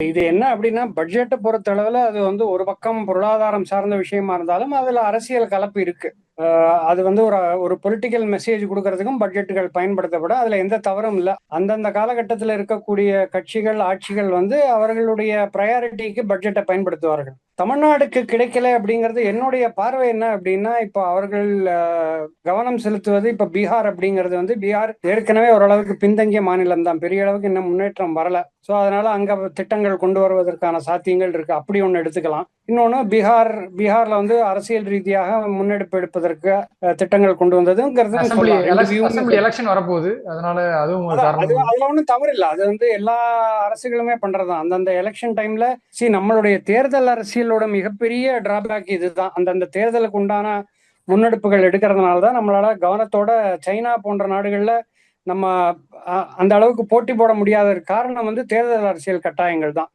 இது என்ன அப்படின்னா, பட்ஜெட்ட பொறுத்தளவுல அது வந்து ஒரு பக்கம் பொருளாதாரம் சார்ந்த விஷயமா இருந்தாலும், அதுல அரசியல் கலப்பு இருக்கு. அது வந்து ஒரு ஒரு பொலிட்டிக்கல் மெசேஜ் குடுக்கறதுக்கும் பட்ஜெட்டுகள் பயன்படுத்தப்படும். அதுல எந்த தவறும் இல்ல. அந்தந்த காலகட்டத்தில இருக்கக்கூடிய கட்சிகள், ஆட்சிகள் வந்து அவர்களுடைய பிரையாரிட்டிக்கு பட்ஜெட்ட பயன்படுத்துவார்கள். தமிழ்நாடுக்கு கிடைக்கல அப்படிங்கிறது என்னுடைய பார்வை என்ன அப்படின்னா, இப்போ அவர்கள் கவனம் செலுத்துவது இப்ப பீகார் அப்படிங்கிறது வந்து பீகார் ஏற்கனவே ஓரளவுக்கு பின்தங்கிய மாநிலம் தான். பெரிய அளவுக்கு இன்னும் முன்னேற்றம் வரல. ஸோ அதனால அங்க திட்டங்கள் கொண்டு வருவதற்கான சாத்தியங்கள் இருக்கு. அப்படி ஒண்ணு எடுத்துக்கலாம். இன்னொன்னு பீகார்ல வந்து அரசியல் ரீதியாக முன்னெடுப்பு எடுப்பதற்கு திட்டங்கள் கொண்டு வந்ததுங்கிறதும் அசெம்பிளி சொல்லலாம். 2 வியூவுமே அசெம்பிளி எலெக்ஷன் வரப்போகுது. அதனால அதுவும் ஒரு அதான் காரணம். அதுல ஒண்ணும் தவறில்ல. அது வந்து எல்லா அரசுகளுமே பண்றதுதான். அந்தந்த எலெக்ஷன் டைம்ல நம்மளுடைய தேர்தல் அரசியலோட மிகப்பெரிய டிராபேக் இதுதான். அந்தந்த தேர்தலுக்கு உண்டான முன்னெடுப்புகள் எடுக்கிறதுனால தான் நம்மளால கவனத்தோட சைனா போன்ற நாடுகள்ல நம்ம அந்த அளவுக்கு போட்டி போட முடியாத காரணம் வந்து தேர்தல் அரசியல் கட்டாயங்கள் தான்.